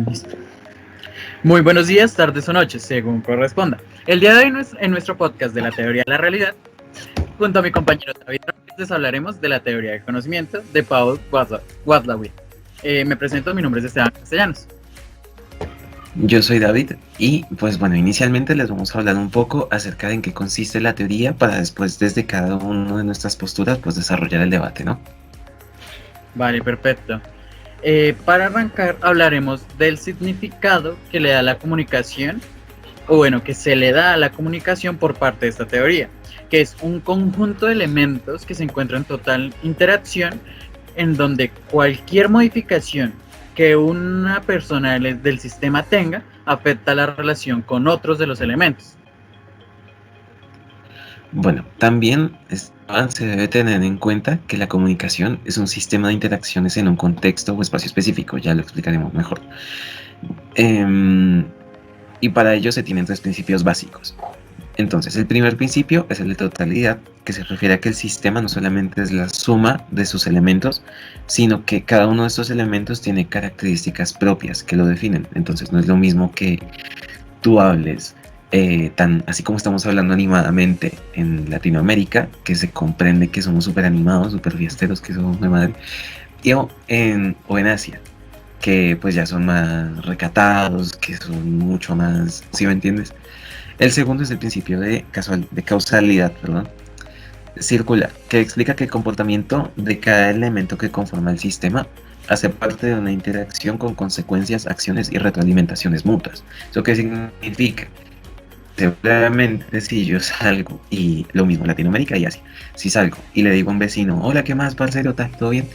Listo. Muy buenos días, tardes o noches, según corresponda. El día de hoy en nuestro podcast de la teoría de la realidad, junto a mi compañero David Ramírez, les hablaremos de la teoría del conocimiento de Paul Watzlawick. Me presento, mi nombre es Esteban Castellanos. Yo soy David y pues bueno, inicialmente les vamos a hablar un poco acerca de en qué consiste la teoría para después desde cada una de nuestras posturas pues desarrollar el debate, ¿no? Vale, perfecto. Para arrancar hablaremos del significado que le da la comunicación, o bueno, que se le da a la comunicación por parte de esta teoría, que es un conjunto de elementos que se encuentran en total interacción, en donde cualquier modificación que una persona del sistema tenga afecta la relación con otros de los elementos. Bueno, también se debe tener en cuenta que la comunicación es un sistema de interacciones en un contexto o espacio específico, ya lo explicaremos mejor. Y para ello se tienen tres principios básicos. Entonces, el primer principio es el de totalidad, que se refiere a que el sistema no solamente es la suma de sus elementos, sino que cada uno de estos elementos tiene características propias que lo definen. Entonces, no es lo mismo que tú hables así como estamos hablando animadamente en Latinoamérica, que se comprende que somos súper animados, súper fiesteros, que somos de madre, o en Asia, que pues ya son más recatados, que son mucho más, ¿sí me entiendes? El segundo es el principio de causalidad, circular, que explica que el comportamiento de cada elemento que conforma el sistema hace parte de una interacción con consecuencias, acciones y retroalimentaciones mutuas. ¿Eso qué significa? Seguramente si yo salgo, y lo mismo en Latinoamérica y Asia, si salgo y le digo a un vecino, hola, ¿qué más, parcero? ¿Todo bien?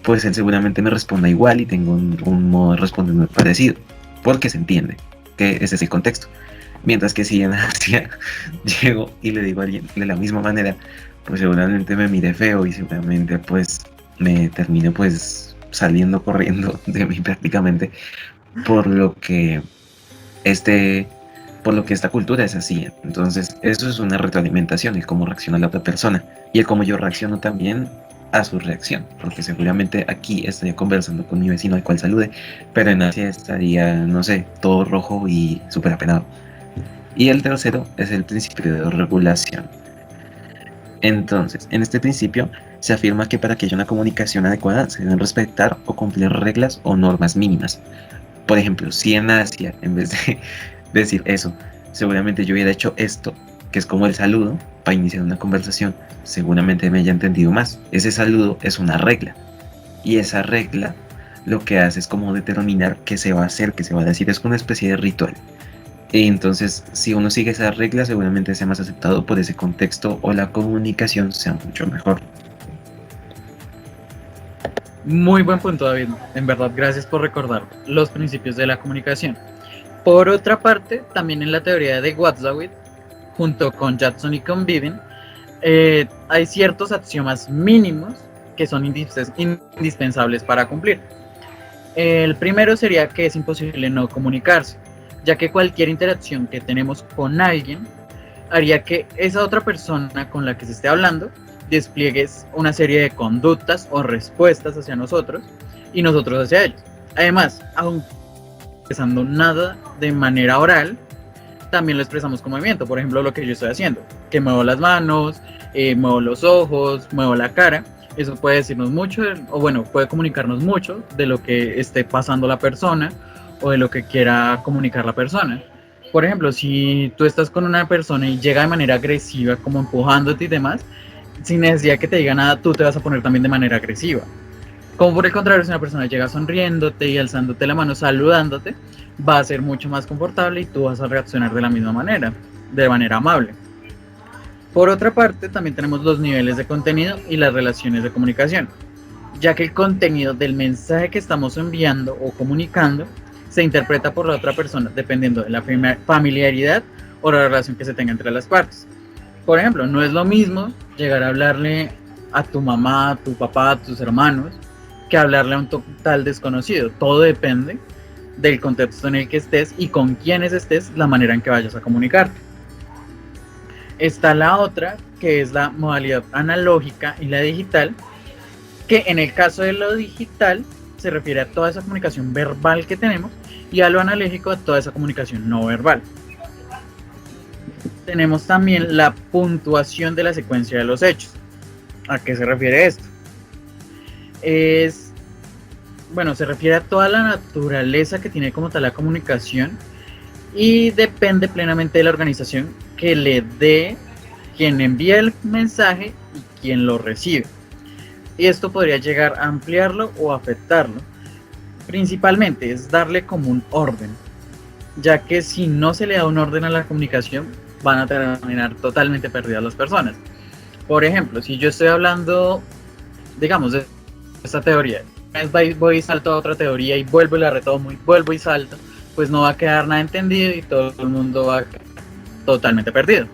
Pues él seguramente me responda igual y tengo un modo de responder parecido, porque se entiende que ese es el contexto. Mientras que si en Asia llego y le digo a alguien de la misma manera, pues seguramente me mire feo y seguramente pues me termine pues saliendo corriendo de mí prácticamente, por lo que por lo que esta cultura es así. Entonces eso es una retroalimentación, el cómo reacciona la otra persona y el cómo yo reacciono también a su reacción, porque seguramente aquí estaría conversando con mi vecino al cual salude, pero en Asia estaría, no sé, todo rojo y súper apenado. Y el tercero es el principio de regulación. Entonces, en este principio se afirma que para que haya una comunicación adecuada se deben respetar o cumplir reglas o normas mínimas. Por ejemplo, si en Asia, en vez de decir eso, seguramente yo hubiera hecho esto, que es como el saludo, para iniciar una conversación, seguramente me haya entendido más. Ese saludo es una regla. Y esa regla lo que hace es como determinar qué se va a hacer, qué se va a decir. Es una especie de ritual. Y entonces, si uno sigue esa regla, seguramente sea más aceptado por ese contexto o la comunicación sea mucho mejor. Muy buen punto, David. En verdad, gracias por recordar los principios de la comunicación. Por otra parte, también en la teoría de Watzlawick, junto con Jackson y con Bivin, hay ciertos axiomas mínimos que son indispensables para cumplir. El primero sería que es imposible no comunicarse, ya que cualquier interacción que tenemos con alguien haría que esa otra persona con la que se esté hablando despliegue una serie de conductas o respuestas hacia nosotros y nosotros hacia ellos. Además, aun expresando nada de manera oral, también lo expresamos con movimiento. Por ejemplo, lo que yo estoy haciendo, que muevo las manos, muevo los ojos, muevo la cara. Eso puede decirnos mucho, o bueno, puede comunicarnos mucho de lo que esté pasando la persona o de lo que quiera comunicar la persona. Por ejemplo, si tú estás con una persona y llega de manera agresiva, como empujándote y demás, sin necesidad que te diga nada, tú te vas a poner también de manera agresiva. Como por el contrario, si una persona llega sonriéndote y alzándote la mano, saludándote, va a ser mucho más confortable y tú vas a reaccionar de la misma manera, de manera amable. Por otra parte, también tenemos los niveles de contenido y las relaciones de comunicación, ya que el contenido del mensaje que estamos enviando o comunicando se interpreta por la otra persona dependiendo de la familiaridad o la relación que se tenga entre las partes. Por ejemplo, no es lo mismo llegar a hablarle a tu mamá, a tu papá, a tus hermanos, que hablarle a un total desconocido. Todo depende del contexto en el que estés y con quienes estés, la manera en que vayas a comunicarte. Está la otra, que es la modalidad analógica y la digital, que en el caso de lo digital se refiere a toda esa comunicación verbal que tenemos, y a lo analégico a toda esa comunicación no verbal. Tenemos también la puntuación de la secuencia de los hechos. ¿A qué se refiere esto? Se refiere a toda la naturaleza que tiene como tal la comunicación, y depende plenamente de la organización que le dé quien envía el mensaje y quien lo recibe. Y esto podría llegar a ampliarlo o afectarlo. Principalmente es darle como un orden, ya que si no se le da un orden a la comunicación, van a terminar totalmente perdidas las personas. Por ejemplo, si yo estoy hablando, digamos, de esta teoría, voy y salto a otra teoría y vuelvo y la retomo y vuelvo y salto, pues no va a quedar nada entendido y todo el mundo va a quedar totalmente perdido.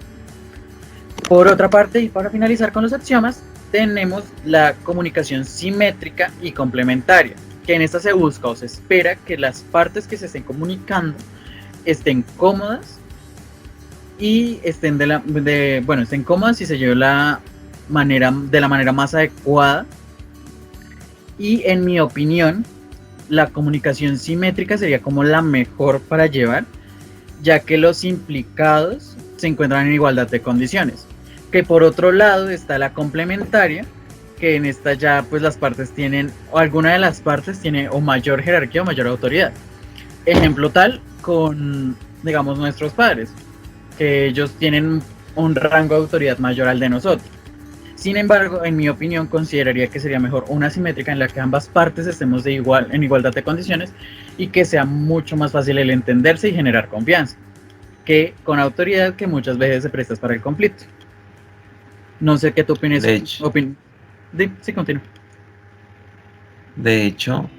Por otra parte, y para finalizar con los axiomas, tenemos la comunicación simétrica y complementaria, que en esta se busca o se espera que las partes que se estén comunicando estén cómodas y estén estén cómodas y se lleve de la manera más adecuada. Y en mi opinión, la comunicación simétrica sería como la mejor para llevar, ya que los implicados se encuentran en igualdad de condiciones. Que por otro lado está la complementaria, que en esta ya pues las partes tienen, o alguna de las partes tiene o mayor jerarquía o mayor autoridad. Ejemplo tal con, digamos, nuestros padres, que ellos tienen un rango de autoridad mayor al de nosotros. Sin embargo, en mi opinión, consideraría que sería mejor una simétrica en la que ambas partes estemos en igualdad de condiciones y que sea mucho más fácil el entenderse y generar confianza, que con autoridad, que muchas veces se presta para el conflicto. No sé qué tú opinas. De hecho, Sí, continúo. de hecho,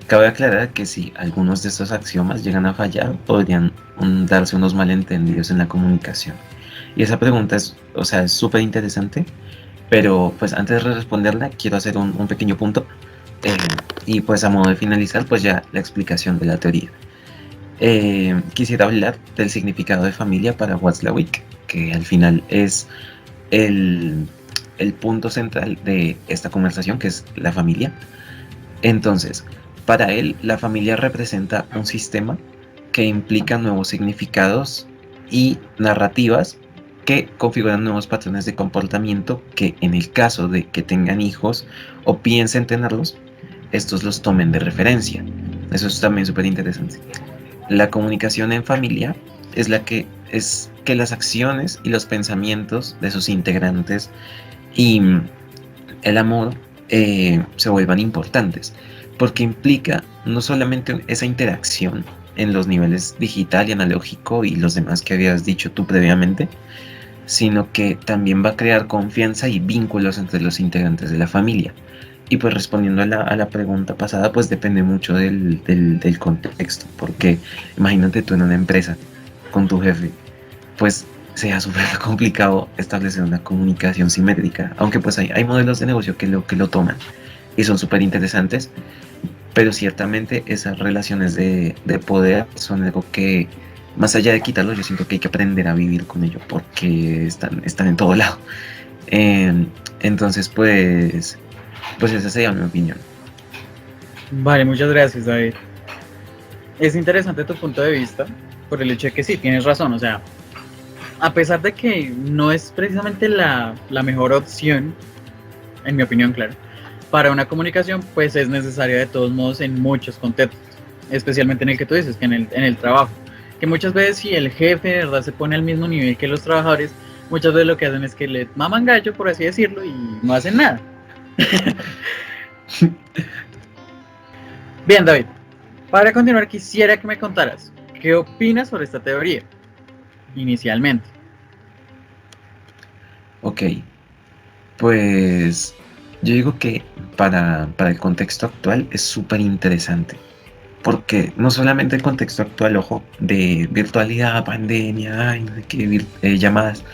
cabe aclarar que si algunos de estos axiomas llegan a fallar, podrían darse unos malentendidos en la comunicación. Y esa pregunta es súper interesante, pero pues antes de responderla quiero hacer un pequeño punto, y pues a modo de finalizar pues ya la explicación de la teoría. Quisiera hablar del significado de familia para Watzlawick, que al final es el punto central de esta conversación, que es la familia. Entonces, para él, la familia representa un sistema que implica nuevos significados y narrativas que configuran nuevos patrones de comportamiento que, en el caso de que tengan hijos o piensen tenerlos, estos los tomen de referencia. Eso es también súper interesante. La comunicación en familia es que las acciones y los pensamientos de sus integrantes y el amor se vuelvan importantes, porque implica no solamente esa interacción en los niveles digital y analógico y los demás que habías dicho tú previamente, sino que también va a crear confianza y vínculos entre los integrantes de la familia. Y pues respondiendo a la pregunta pasada, pues depende mucho del contexto, porque imagínate tú en una empresa con tu jefe, pues sea súper complicado establecer una comunicación simétrica, aunque pues hay modelos de negocio que lo toman y son súper interesantes, pero ciertamente esas relaciones de poder son algo que, más allá de quitarlo, yo siento que hay que aprender a vivir con ello, porque están en todo lado. Entonces pues esa sería mi opinión. Vale, muchas gracias, David. Es interesante tu punto de vista por el hecho de que sí, tienes razón. O sea, a pesar de que no es precisamente la mejor opción, en mi opinión, claro, para una comunicación, pues es necesaria de todos modos en muchos contextos, especialmente en el que tú dices, que en el trabajo. Que muchas veces si el jefe de verdad se pone al mismo nivel que los trabajadores, muchas veces lo que hacen es que le maman gallo, por así decirlo, y no hacen nada. Bien, David, para continuar quisiera que me contaras qué opinas sobre esta teoría inicialmente. Ok, pues yo digo que para el contexto actual es súper interesante, porque no solamente el contexto actual, ojo, de virtualidad, pandemia, ay, no sé qué, llamadas,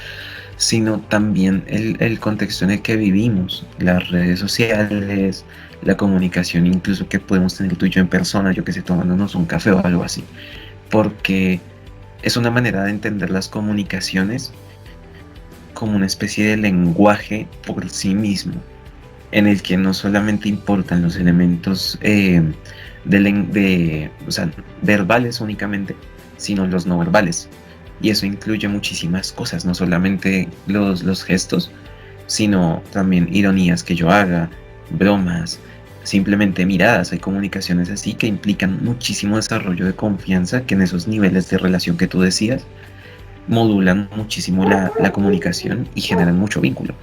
sino también el contexto en el que vivimos, las redes sociales, la comunicación incluso que podemos tener tú y yo en persona, yo que sé, tomándonos un café o algo así, porque es una manera de entender las comunicaciones como una especie de lenguaje por sí mismo. en el que no solamente importan los elementos o sea, verbales únicamente, sino los no verbales. Y eso incluye muchísimas cosas, no solamente los gestos, sino también ironías que yo haga, bromas, simplemente miradas. Hay comunicaciones así que implican muchísimo desarrollo de confianza, que en esos niveles de relación que tú decías, modulan muchísimo la comunicación y generan mucho vínculo.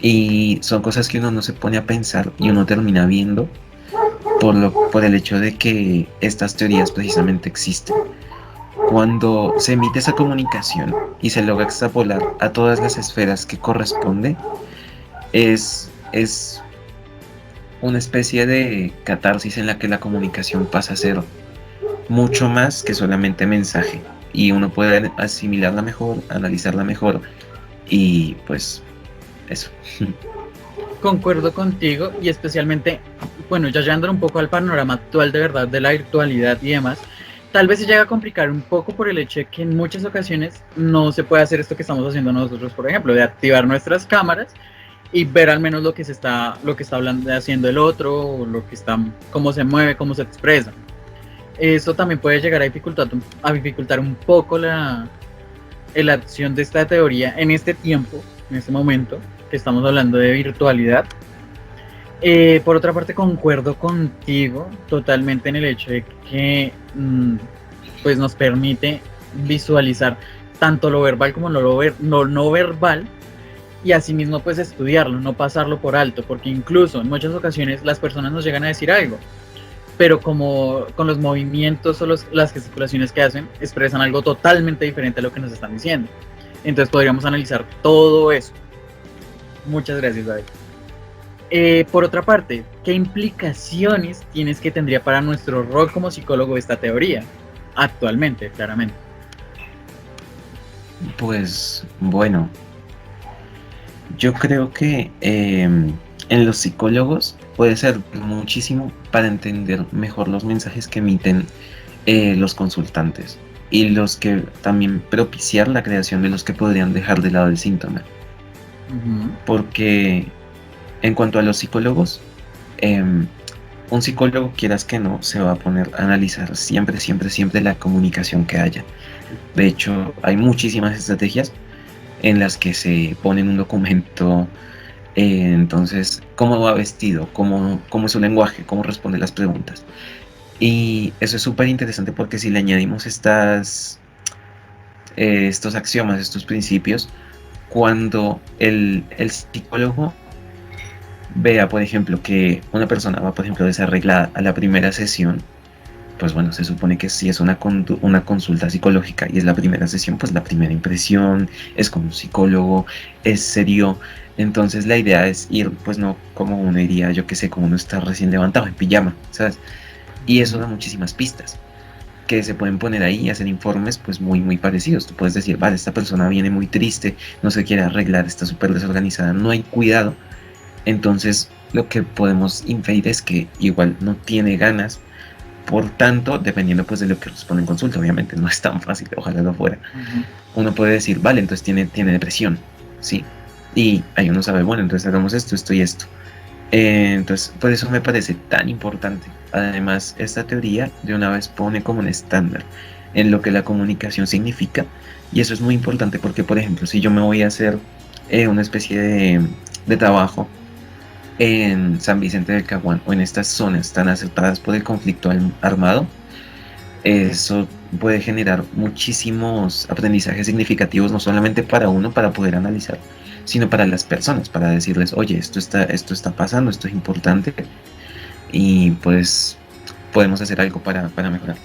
Y son cosas que uno no se pone a pensar y uno termina viendo por el hecho de que estas teorías precisamente existen. Cuando se emite esa comunicación y se logra extrapolar a todas las esferas que corresponde, es una especie de catarsis en la que la comunicación pasa a ser mucho más que solamente mensaje y uno puede asimilarla mejor, analizarla mejor y pues eso. Concuerdo contigo y especialmente, bueno, ya llevándolo un poco al panorama actual de verdad de la virtualidad y demás, tal vez se llega a complicar un poco por el hecho de que en muchas ocasiones no se puede hacer esto que estamos haciendo nosotros, por ejemplo, de activar nuestras cámaras y ver al menos lo que está hablando, haciendo el otro, o lo que está, cómo se mueve, cómo se expresa. Eso también puede llegar a dificultar un poco la acción de esta teoría en este tiempo, en este momento que estamos hablando de virtualidad. Por otra parte, concuerdo contigo totalmente en el hecho de que pues nos permite visualizar tanto lo verbal como lo no verbal, y asimismo pues estudiarlo, no pasarlo por alto, porque incluso en muchas ocasiones las personas nos llegan a decir algo, pero como con los movimientos o las gesticulaciones que hacen, expresan algo totalmente diferente a lo que nos están diciendo. Entonces podríamos analizar todo eso. Muchas gracias, David. Por otra parte, ¿qué implicaciones tienes que tendría para nuestro rol como psicólogo esta teoría? Actualmente, claramente. Pues bueno, yo creo que en los psicólogos puede ser muchísimo para entender mejor los mensajes que emiten los consultantes y los que también propiciar la creación de los que podrían dejar de lado el síntoma. Porque en cuanto a los psicólogos, un psicólogo, quieras que no, se va a poner a analizar siempre la comunicación que haya. De hecho, hay muchísimas estrategias en las que se pone en un documento, entonces, cómo va vestido, cómo es su lenguaje, cómo responde las preguntas. Y eso es súper interesante porque si le añadimos estos axiomas, estos principios, cuando el psicólogo vea, por ejemplo, que una persona va, por ejemplo, desarreglada a la primera sesión, pues bueno, se supone que si es una consulta psicológica y es la primera sesión, pues la primera impresión es como un psicólogo, es serio. Entonces la idea es ir, pues no como uno iría, yo que sé, como uno está recién levantado en pijama, ¿sabes? Y eso da muchísimas pistas que se pueden poner ahí y hacer informes pues muy parecidos. Tú puedes decir, vale, esta persona viene muy triste, no se quiere arreglar, está súper desorganizada, no hay cuidado. Entonces lo que podemos inferir es que igual no tiene ganas. Por tanto, dependiendo pues de lo que responde en consulta, obviamente no es tan fácil, ojalá lo fuera. Uno puede decir, vale, entonces tiene depresión, ¿sí? Y ahí uno sabe, bueno, entonces hagamos esto y esto. Entonces, por eso me parece tan importante. Además, esta teoría de una vez pone como un estándar en lo que la comunicación significa. Y eso es muy importante porque, por ejemplo, si yo me voy a hacer una especie de trabajo en San Vicente del Caguán o en estas zonas tan afectadas por el conflicto armado, eso puede generar muchísimos aprendizajes significativos, no solamente para uno, para poder analizar, sino para las personas, para decirles, oye, esto está pasando, esto es importante, y pues podemos hacer algo para mejorar.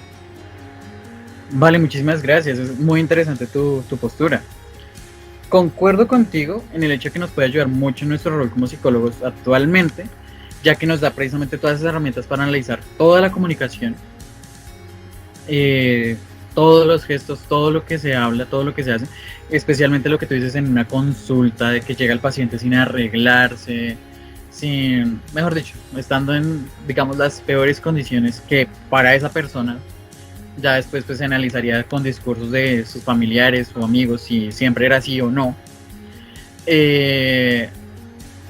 Vale, muchísimas gracias. Es muy interesante tu postura. Concuerdo contigo en el hecho de que nos puede ayudar mucho en nuestro rol como psicólogos actualmente, ya que nos da precisamente todas esas herramientas para analizar toda la comunicación, todos los gestos, todo lo que se habla, todo lo que se hace, especialmente lo que tú dices en una consulta, de que llega el paciente sin arreglarse, mejor dicho, estando en, digamos, las peores condiciones que para esa persona. Ya después pues se analizaría con discursos de sus familiares o amigos si siempre era así o no.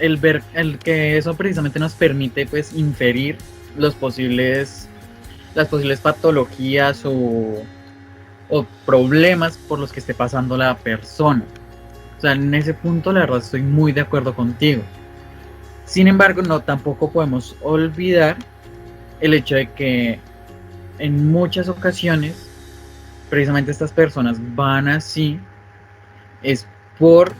el que eso precisamente nos permite pues inferir los posibles, las posibles patologías o problemas por los que esté pasando la persona. O sea, en ese punto la verdad estoy muy de acuerdo contigo. Sin embargo, no tampoco podemos olvidar el hecho de que en muchas ocasiones precisamente estas personas van así es por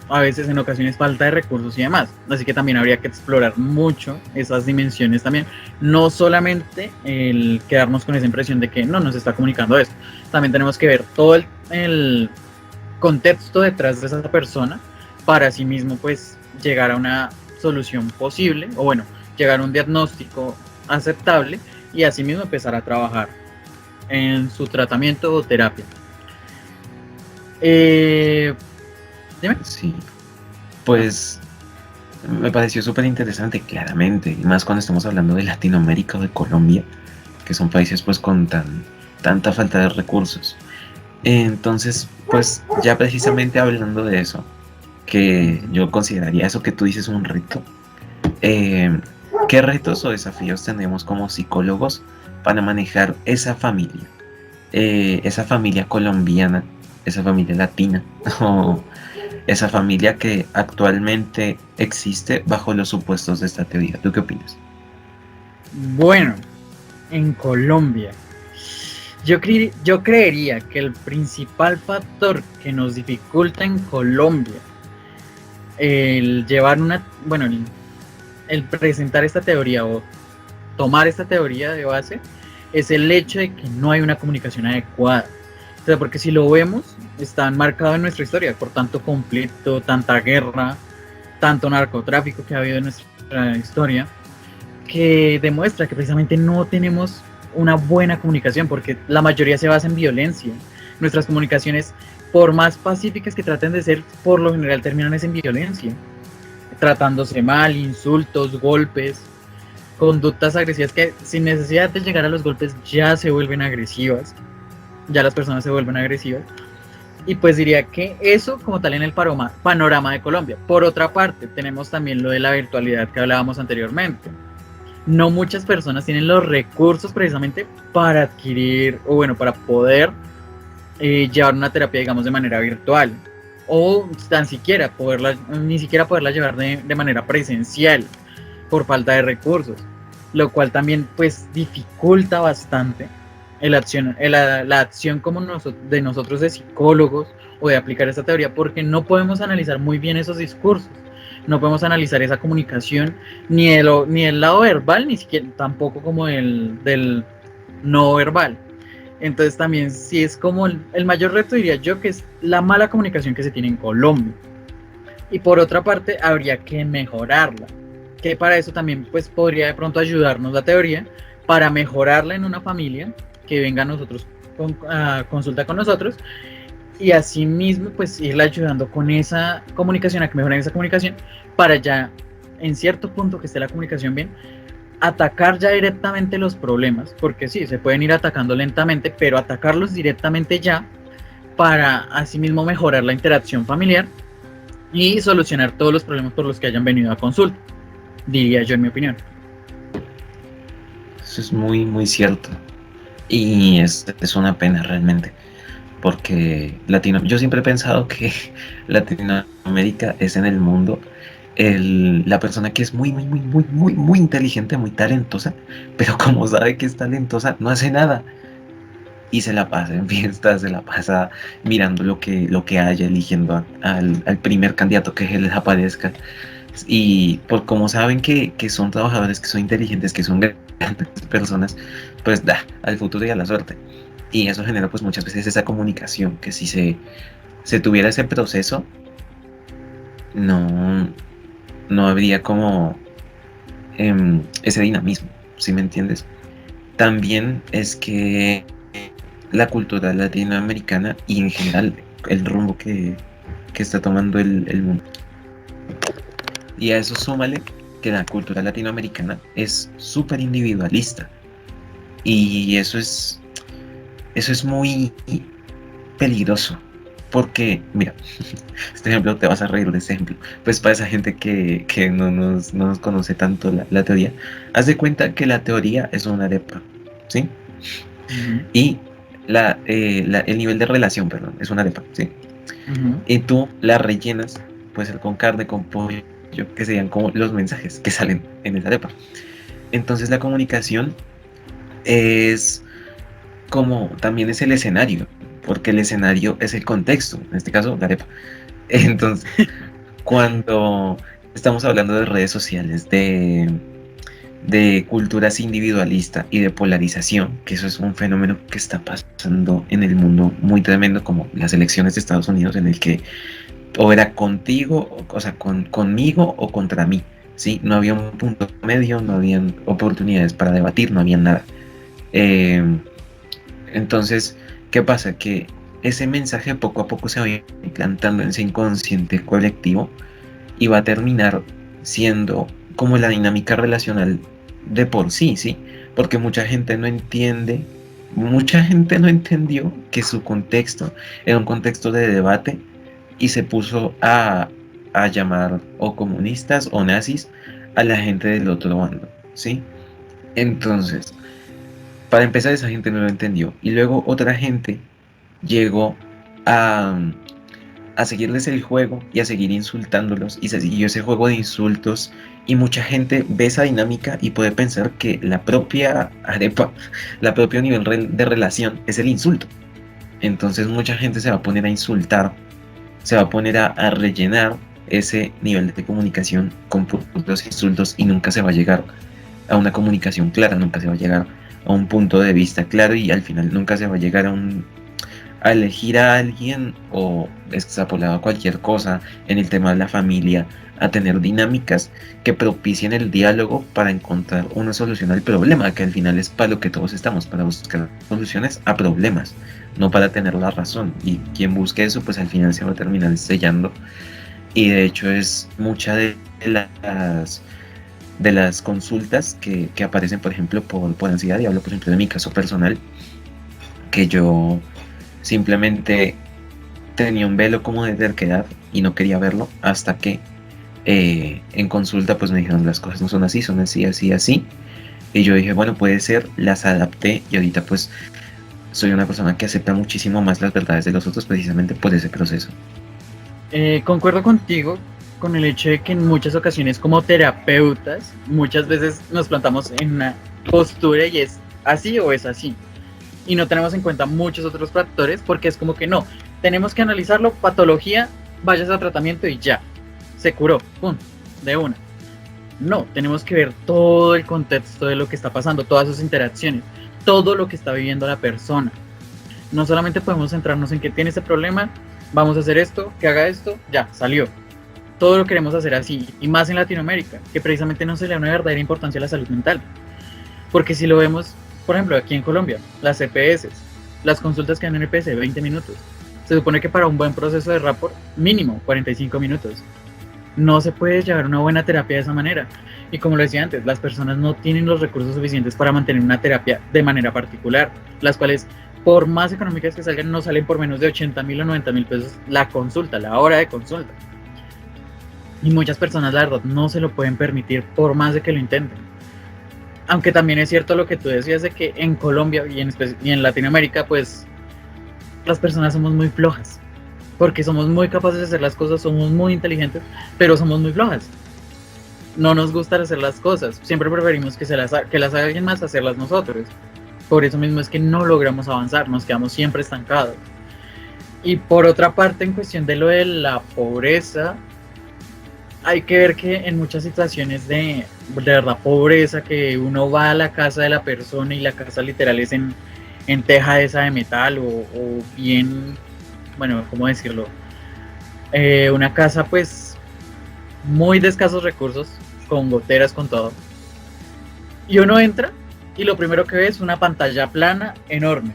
a veces en ocasiones falta de recursos y demás, así que también habría que explorar mucho esas dimensiones también, no solamente el quedarnos con esa impresión de que no nos está comunicando esto, también tenemos que ver todo el contexto detrás de esa persona para sí mismo pues llegar a una solución posible o bueno, llegar a un diagnóstico aceptable y así mismo empezar a trabajar en su tratamiento o terapia. Dime. Sí, pues me pareció súper interesante, claramente, y más cuando estamos hablando de Latinoamérica o de Colombia, que son países pues con tanta falta de recursos. Entonces, pues ya precisamente hablando de eso, que yo consideraría eso que tú dices un reto, ¿qué retos o desafíos tenemos como psicólogos para manejar esa familia colombiana, esa familia latina, o esa familia que actualmente existe bajo los supuestos de esta teoría? ¿Tú qué opinas? Bueno, en Colombia, yo creería que el principal factor que nos dificulta en Colombia el llevar bueno, el presentar esta teoría o tomar esta teoría de base es el hecho de que no hay una comunicación adecuada. O sea, porque si lo vemos, está marcado en nuestra historia por tanto conflicto, tanta guerra, tanto narcotráfico que ha habido en nuestra historia, que demuestra que precisamente no tenemos una buena comunicación, porque la mayoría se basa en violencia. Nuestras comunicaciones, por más pacíficas que traten de ser, por lo general terminan en violencia, tratándose mal, insultos, golpes, conductas agresivas que sin necesidad de llegar a los golpes ya se vuelven agresivas, ya las personas se vuelven agresivas. Y pues diría que eso como tal en el panorama de Colombia. Por otra parte, tenemos también lo de la virtualidad que hablábamos anteriormente. No muchas personas tienen los recursos precisamente para adquirir o bueno, para poder llevar una terapia, digamos, de manera virtual o tan siquiera ni siquiera poderla llevar de manera presencial por falta de recursos, lo cual también pues dificulta bastante la acción como de nosotros de psicólogos o de aplicar esta teoría, porque no podemos analizar muy bien esos discursos, no podemos analizar esa comunicación ni el lado verbal, ni siquiera tampoco como del no verbal. Entonces también sí es como el mayor reto, diría yo, que es la mala comunicación que se tiene en Colombia. Y por otra parte habría que mejorarla, que para eso también pues podría de pronto ayudarnos la teoría para mejorarla en una familia que venga a nosotros a consulta con nosotros y así mismo pues irla ayudando con esa comunicación, a que mejoren esa comunicación para ya en cierto punto que esté la comunicación bien, atacar ya directamente los problemas, porque sí, se pueden ir atacando lentamente, pero atacarlos directamente ya para así mismo mejorar la interacción familiar y solucionar todos los problemas por los que hayan venido a consulta, diría yo en mi opinión. Eso es muy, muy cierto. Y es una pena realmente, porque yo siempre he pensado que Latinoamérica es en el mundo la persona que es muy, muy, muy, muy, muy, muy inteligente, muy talentosa, pero como sabe que es talentosa, no hace nada. Y se la pasa en fiestas, se la pasa mirando lo que haya, eligiendo al primer candidato que les aparezca. Y por como saben que son trabajadores, que son inteligentes, que son grandes personas, pues da al futuro y a la suerte. Y eso genera pues muchas veces esa comunicación, que si se tuviera ese proceso, no habría como ese dinamismo, ¿sí me entiendes? También es que la cultura latinoamericana y en general el rumbo que está tomando el mundo. Y a eso súmale que la cultura latinoamericana es súper individualista. Y eso es muy peligroso, Porque, mira, este ejemplo, te vas a reír de este ejemplo. Pues para esa gente que no nos conoce tanto la teoría, haz de cuenta que la teoría es una arepa, ¿sí? Ujú, Y el nivel de relación, perdón, es una arepa, ¿sí? ujú. Y tú la rellenas, puede ser con carne, con pollo, que serían como los mensajes que salen en esa arepa. Entonces la comunicación es como también es el escenario, porque el escenario es el contexto, en este caso la arepa. Entonces, cuando estamos hablando de redes sociales, de culturas individualista y de polarización, que eso es un fenómeno que está pasando en el mundo muy tremendo, como las elecciones de Estados Unidos, en el que o era contigo, o sea, conmigo o contra mí, ¿sí? No había un punto medio, no habían oportunidades para debatir, no había nada. Eh, entonces, ¿qué pasa? Que ese mensaje poco a poco se va implantando en ese inconsciente colectivo y va a terminar siendo como la dinámica relacional de por sí, ¿sí? Porque mucha gente no entendió que su contexto era un contexto de debate y se puso a llamar o comunistas o nazis a la gente del otro bando, ¿sí? Entonces, para empezar, esa gente no lo entendió. Y luego otra gente llegó a, a seguirles el juego y a seguir insultándolos. Y se siguió ese juego de insultos. Y mucha gente ve esa dinámica y puede pensar que la propia arepa, la propio nivel de relación es el insulto. Entonces mucha gente se va a poner a insultar, se va a poner a rellenar ese nivel de comunicación con puros insultos y nunca se va a llegar a una comunicación clara, nunca se va a llegar a un punto de vista claro y al final nunca se va a llegar a elegir a alguien o extrapolado a cualquier cosa en el tema de la familia, a tener dinámicas que propicien el diálogo para encontrar una solución al problema, que al final es para lo que todos estamos, para buscar soluciones a problemas, no para tener la razón. Y quien busque eso, pues al final se va a terminar sellando. Y de hecho es mucha de las consultas que aparecen, por ejemplo, por ansiedad, y hablo, por ejemplo, de mi caso personal, que yo simplemente tenía un velo como de terquedad y no quería verlo hasta que en consulta pues me dijeron las cosas no son así, son así, así, así. Y yo dije, bueno, puede ser, las adapté y ahorita pues soy una persona que acepta muchísimo más las verdades de los otros precisamente por ese proceso. Concuerdo contigo con el hecho de que en muchas ocasiones como terapeutas, muchas veces nos plantamos en una postura y es así o es así. Y no tenemos en cuenta muchos otros factores porque es como que no, tenemos que analizarlo, patología, vayas a tratamiento y ya, se curó, pum, de una. No, tenemos que ver todo el contexto de lo que está pasando, todas sus interacciones, todo lo que está viviendo la persona. No solamente podemos centrarnos en que tiene este problema, vamos a hacer esto, que haga esto, ya, salió. Todo lo queremos hacer así, y más en Latinoamérica, que precisamente no se le da una verdadera importancia a la salud mental. Porque si lo vemos, por ejemplo, aquí en Colombia, las EPS, las consultas que dan en EPS, 20 minutos. Se supone que para un buen proceso de rapport, mínimo 45 minutos. No se puede llevar una buena terapia de esa manera. Y como lo decía antes, las personas no tienen los recursos suficientes para mantener una terapia de manera particular, las cuales, por más económicas que salgan, no salen por menos de 80.000 o 90.000 pesos la consulta, la hora de consulta. Y muchas personas, la verdad, no se lo pueden permitir por más de que lo intenten. Aunque también es cierto lo que tú decías de que en Colombia y en Latinoamérica, pues las personas somos muy flojas. Porque somos muy capaces de hacer las cosas, somos muy inteligentes, pero somos muy flojas. No nos gusta hacer las cosas. Siempre preferimos que las haga alguien más, hacerlas nosotros. Por eso mismo es que no logramos avanzar, nos quedamos siempre estancados. Y por otra parte, en cuestión de lo de la pobreza, hay que ver que en muchas situaciones de verdad pobreza, que uno va a la casa de la persona y la casa literal es en teja esa de metal o bien, bueno, ¿cómo decirlo? Una casa pues muy de escasos recursos, con goteras, con todo. Y uno entra y lo primero que ve es una pantalla plana enorme.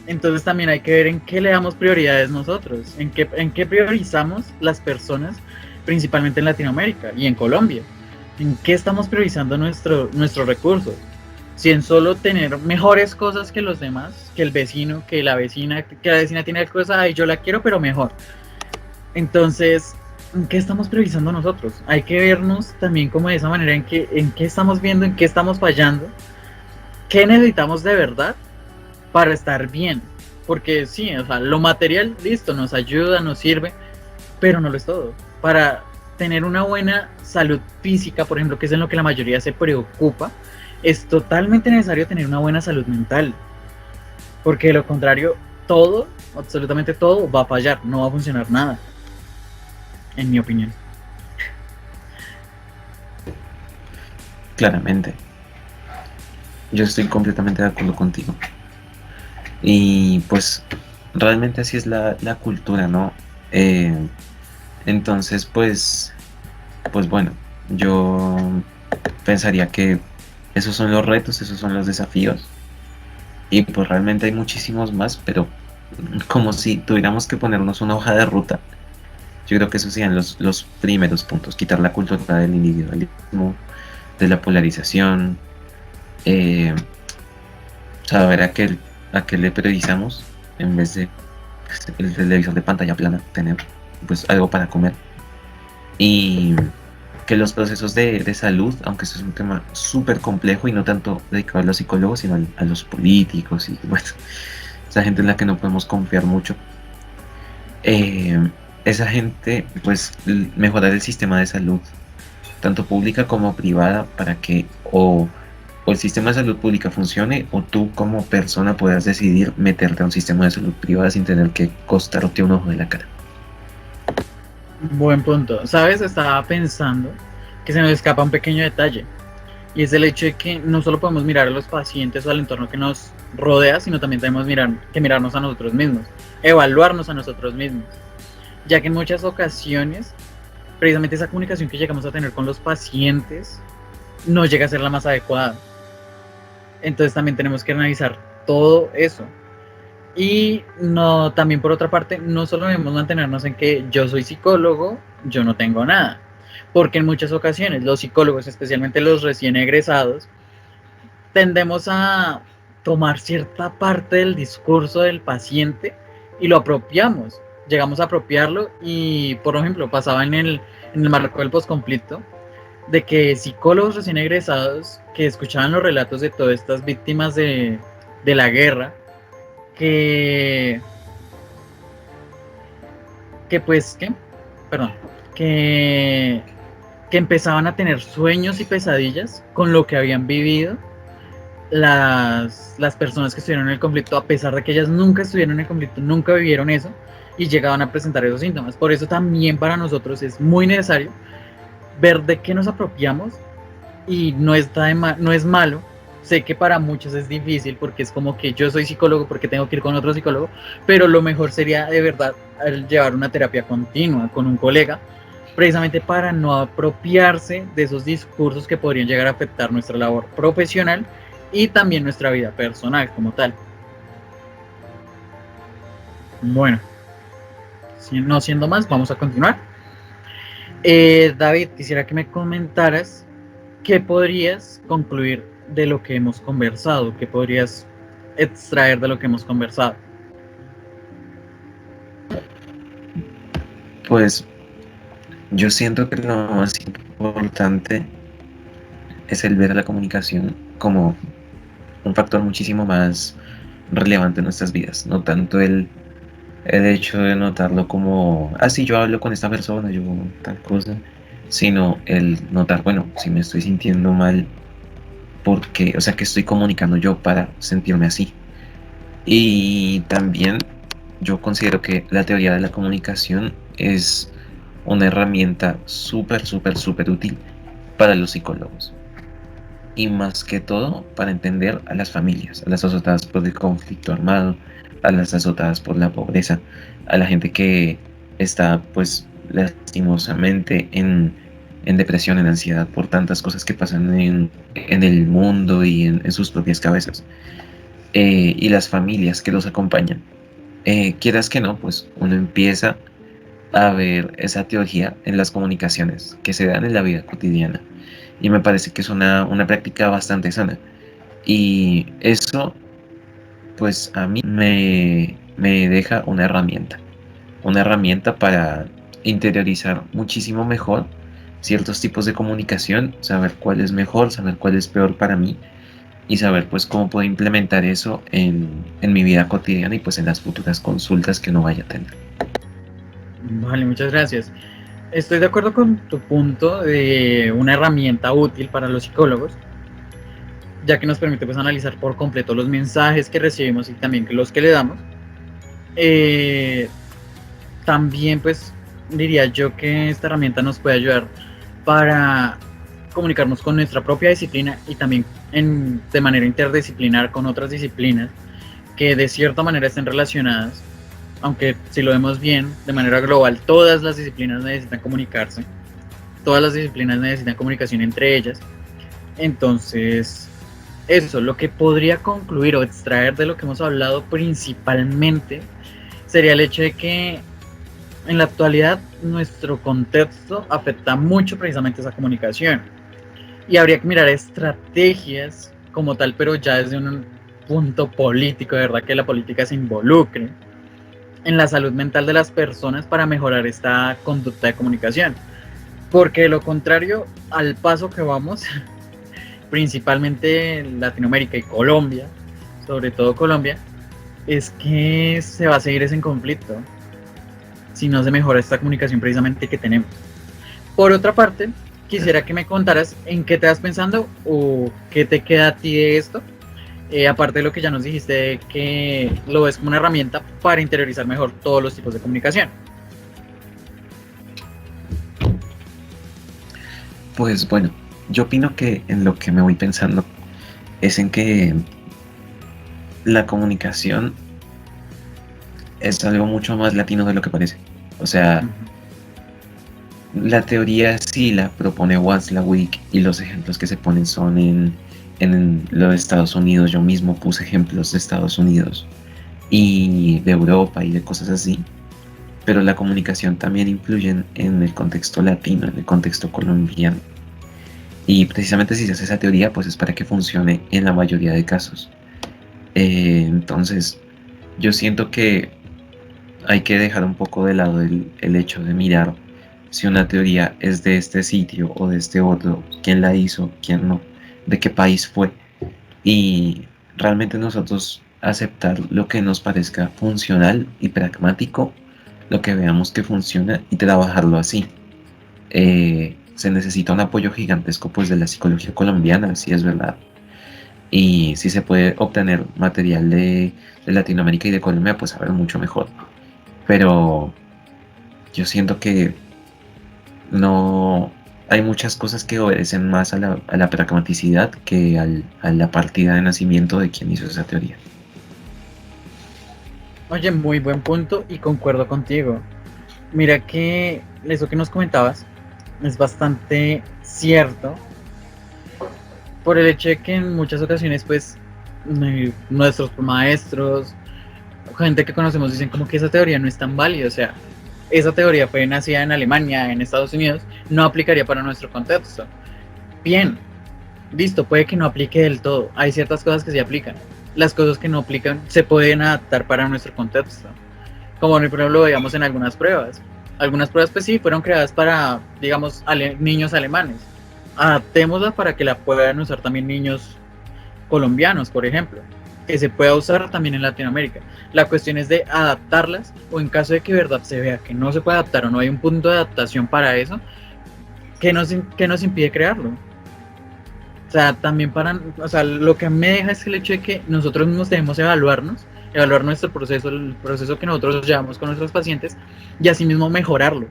Entonces también hay que ver en qué le damos prioridades nosotros, en qué priorizamos las personas, principalmente en Latinoamérica y en Colombia. ¿En qué estamos priorizando nuestros recursos? si en solo tener mejores cosas que los demás, que el vecino, que la vecina tiene cosas, ay, yo la quiero, pero mejor. Entonces, ¿en qué estamos priorizando nosotros? Hay que vernos también como de esa manera en qué estamos viendo, en qué estamos fallando, qué necesitamos de verdad para estar bien. Porque sí, o sea, lo material, listo, nos ayuda, nos sirve, pero no lo es todo. Para tener una buena salud física, por ejemplo, que es en lo que la mayoría se preocupa, es totalmente necesario tener una buena salud mental. Porque de lo contrario, todo, absolutamente todo, va a fallar, no va a funcionar nada, en mi opinión. Claramente, yo estoy completamente de acuerdo contigo. Y pues realmente así es la cultura, ¿no? Eh, entonces, pues bueno, yo pensaría que esos son los retos, esos son los desafíos. Y pues realmente hay muchísimos más, pero como si tuviéramos que ponernos una hoja de ruta. Yo creo que esos serían los primeros puntos. Quitar la cultura del individualismo, de la polarización, eh, saber a qué le priorizamos en vez de pues, el televisor de pantalla plana, tener pues algo para comer. Y que los procesos de salud, aunque esto es un tema súper complejo y no tanto dedicado a los psicólogos, sino a los políticos y bueno, esa gente en la que no podemos confiar mucho, eh, esa gente, pues mejorar el sistema de salud, tanto pública como privada, para que o el sistema de salud pública funcione o tú como persona puedas decidir meterte a un sistema de salud privada sin tener que costarte un ojo de la cara. Buen punto. ¿Sabes? Estaba pensando que se nos escapa un pequeño detalle. Y es el hecho de que no solo podemos mirar a los pacientes o al entorno que nos rodea, sino también tenemos que mirarnos a nosotros mismos, evaluarnos a nosotros mismos. Ya que en muchas ocasiones, precisamente esa comunicación que llegamos a tener con los pacientes no llega a ser la más adecuada. Entonces también tenemos que analizar todo eso. Y no, también por otra parte, no solo debemos mantenernos en que yo soy psicólogo, yo no tengo nada. Porque en muchas ocasiones los psicólogos, especialmente los recién egresados, tendemos a tomar cierta parte del discurso del paciente y lo apropiamos. Llegamos a apropiarlo y, por ejemplo, pasaba en el marco del posconflicto, de que psicólogos recién egresados que escuchaban los relatos de todas estas víctimas de la guerra, que, que pues, ¿qué? Perdón, que, que empezaban a tener sueños y pesadillas con lo que habían vivido las personas que estuvieron en el conflicto, a pesar de que ellas nunca estuvieron en el conflicto, nunca vivieron eso y llegaban a presentar esos síntomas. Por eso también para nosotros es muy necesario ver de qué nos apropiamos y no es malo. Sé que para muchos es difícil porque es como que yo soy psicólogo porque tengo que ir con otro psicólogo, pero lo mejor sería de verdad llevar una terapia continua con un colega, precisamente para no apropiarse de esos discursos que podrían llegar a afectar nuestra labor profesional y también nuestra vida personal como tal. Bueno, no siendo más, vamos a continuar. David, quisiera que me comentaras qué podrías concluir de lo que hemos conversado, qué podrías extraer de lo que hemos conversado. Pues yo siento que lo más importante es el ver a la comunicación como un factor muchísimo más relevante en nuestras vidas, no tanto el hecho de notarlo como, ah, sí, yo hablo con esta persona, yo tal cosa, sino el notar, bueno, si me estoy sintiendo mal, porque, o sea, que estoy comunicando yo para sentirme así. Y también yo considero que la teoría de la comunicación es una herramienta súper, súper, súper útil para los psicólogos. Y más que todo para entender a las familias, a las azotadas por el conflicto armado, a las azotadas por la pobreza, a la gente que está pues lastimosamente en depresión, en ansiedad por tantas cosas que pasan en el mundo y en sus propias cabezas. Y las familias que los acompañan. Quieras que no, pues uno empieza a ver esa teoría en las comunicaciones que se dan en la vida cotidiana. Y me parece que es una práctica bastante sana. Y eso, pues a mí me deja una herramienta para interiorizar muchísimo mejor ciertos tipos de comunicación, saber cuál es mejor, saber cuál es peor para mí y saber pues cómo puedo implementar eso en mi vida cotidiana y pues en las futuras consultas que no vaya a tener. Vale, muchas gracias. Estoy de acuerdo con tu punto de una herramienta útil para los psicólogos, ya que nos permite pues analizar por completo los mensajes que recibimos y también los que le damos. Eh, También pues diría yo que esta herramienta nos puede ayudar para comunicarnos con nuestra propia disciplina y también de manera interdisciplinar con otras disciplinas que de cierta manera estén relacionadas, aunque si lo vemos bien, de manera global, todas las disciplinas necesitan comunicarse, todas las disciplinas necesitan comunicación entre ellas. Entonces, eso, lo que podría concluir o extraer de lo que hemos hablado principalmente sería el hecho de que en la actualidad nuestro contexto afecta mucho precisamente esa comunicación y habría que mirar estrategias como tal, pero ya desde un punto político, de verdad que la política se involucre en la salud mental de las personas para mejorar esta conducta de comunicación, porque de lo contrario, al paso que vamos, principalmente en Latinoamérica y Colombia, sobre todo Colombia, es que se va a seguir ese conflicto si no se mejora esta comunicación precisamente que tenemos. Por otra parte, quisiera que me contaras en qué te vas pensando o qué te queda a ti de esto, aparte de lo que ya nos dijiste, que lo ves como una herramienta para interiorizar mejor todos los tipos de comunicación. Pues bueno, yo opino que en lo que me voy pensando es en que la comunicación es algo mucho más latino de lo que parece. O sea, la teoría sí la propone Watzlawick y los ejemplos que se ponen son en los Estados Unidos. Yo mismo puse ejemplos de Estados Unidos y de Europa y de cosas así. Pero la comunicación también influye en el contexto latino, en el contexto colombiano. Y precisamente si se hace esa teoría, pues es para que funcione en la mayoría de casos. Entonces, yo siento que hay que dejar un poco de lado el hecho de mirar si una teoría es de este sitio o de este otro, quién la hizo, quién no, de qué país fue. Y realmente nosotros aceptar lo que nos parezca funcional y pragmático, lo que veamos que funciona y trabajarlo así. Se necesita un apoyo gigantesco pues de la psicología colombiana, si es verdad. Y si se puede obtener material de Latinoamérica y de Colombia, pues a ver, mucho mejor. Pero yo siento que no hay muchas cosas que obedecen más a la pragmaticidad que a la partida de nacimiento de quien hizo esa teoría. Oye, muy buen punto y concuerdo contigo. Mira que eso que nos comentabas es bastante cierto por el hecho de que en muchas ocasiones pues nuestros maestros, gente que conocemos dicen como que esa teoría no es tan válida, o sea, esa teoría fue nacida en Alemania, en Estados Unidos, no aplicaría para nuestro contexto. Bien, listo, puede que no aplique del todo, hay ciertas cosas que sí aplican, las cosas que no aplican se pueden adaptar para nuestro contexto, como por ejemplo lo veíamos en algunas pruebas pues sí, fueron creadas para, digamos, niños alemanes, adaptémoslas para que la puedan usar también niños colombianos, por ejemplo, que se pueda usar también en Latinoamérica. La cuestión es de adaptarlas o en caso de que verdad se vea que no se puede adaptar o no hay un punto de adaptación para eso, ¿qué nos impide crearlo? O sea, también para, o sea, lo que me deja es el hecho de que nosotros mismos debemos evaluarnos, evaluar nuestro proceso, el proceso que nosotros llevamos con nuestros pacientes y asimismo mejorarlo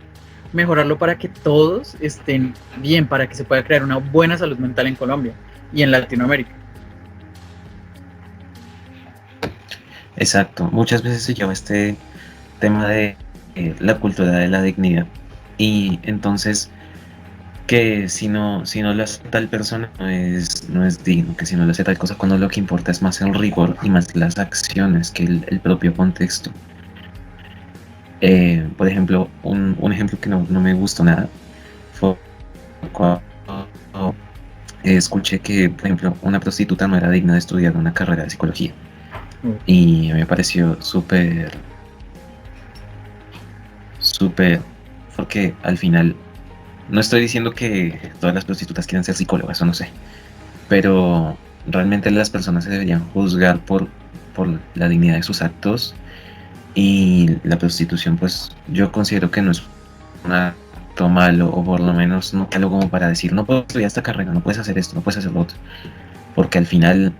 para que todos estén bien, para que se pueda crear una buena salud mental en Colombia y en Latinoamérica. Exacto, muchas veces se lleva este tema de la cultura de la dignidad y entonces que si no lo hace tal persona no es digno, que si no lo hace tal cosa cuando lo que importa es más el rigor y más las acciones que el propio contexto. Por ejemplo, un ejemplo que no me gustó nada fue cuando escuché que, por ejemplo, una prostituta no era digna de estudiar una carrera de psicología. Y me pareció súper, porque al final, no estoy diciendo que todas las prostitutas quieran ser psicólogas, o no sé, pero realmente las personas se deberían juzgar por la dignidad de sus actos, y la prostitución, pues yo considero que no es un acto malo, o por lo menos no algo como para decir, no puedes estudiar esta carrera, no puedes hacer esto, no puedes hacer lo otro, porque al final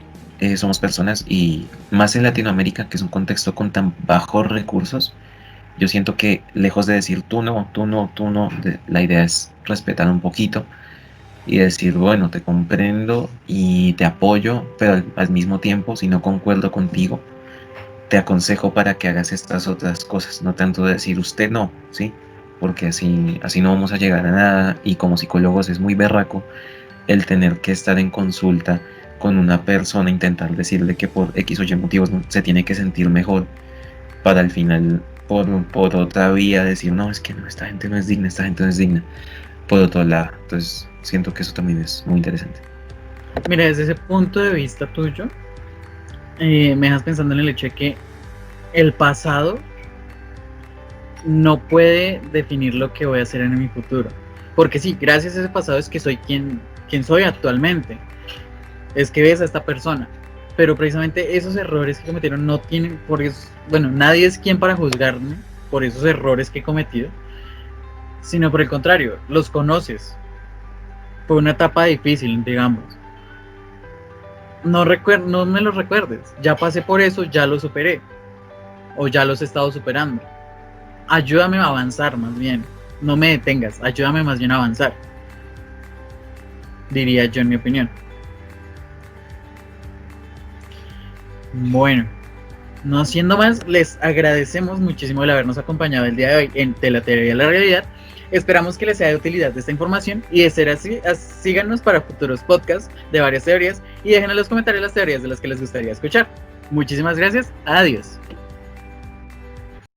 somos personas, y más en Latinoamérica, que es un contexto con tan bajos recursos. Yo siento que lejos de decir tú no, tú no, tú no, la idea es respetar un poquito y decir, bueno, te comprendo y te apoyo, pero al mismo tiempo, si no concuerdo contigo, te aconsejo para que hagas estas otras cosas, no tanto decir usted no, ¿sí? Porque así no vamos a llegar a nada, y como psicólogos es muy berraco el tener que estar en consulta con una persona, intentar decirle que por X o Y motivos no, se tiene que sentir mejor, para al final por otra vía decir, no, es que no, esta gente no es digna, esta gente no es digna, por otro lado. Entonces siento que eso también es muy interesante. Mira, desde ese punto de vista tuyo, me dejas pensando en el hecho de que el pasado no puede definir lo que voy a hacer en mi futuro. Porque sí, gracias a ese pasado es que soy quien soy actualmente. Es que ves a esta persona. Pero precisamente esos errores que cometieron no tienen, por eso, bueno, nadie es quien para juzgarme por esos errores que he cometido, sino por el contrario, los conoces. Fue una etapa difícil, digamos. No me los recuerdes. Ya pasé por eso, ya lo superé. O ya los he estado superando. Ayúdame a avanzar más bien. No me detengas, ayúdame más bien a avanzar. Diría yo en mi opinión. Bueno, no siendo más, les agradecemos muchísimo el habernos acompañado el día de hoy en De la Teoría de la Realidad. Esperamos que les sea de utilidad esta información, y de ser así, síganos para futuros podcasts de varias teorías y dejen en los comentarios las teorías de las que les gustaría escuchar. Muchísimas gracias, adiós.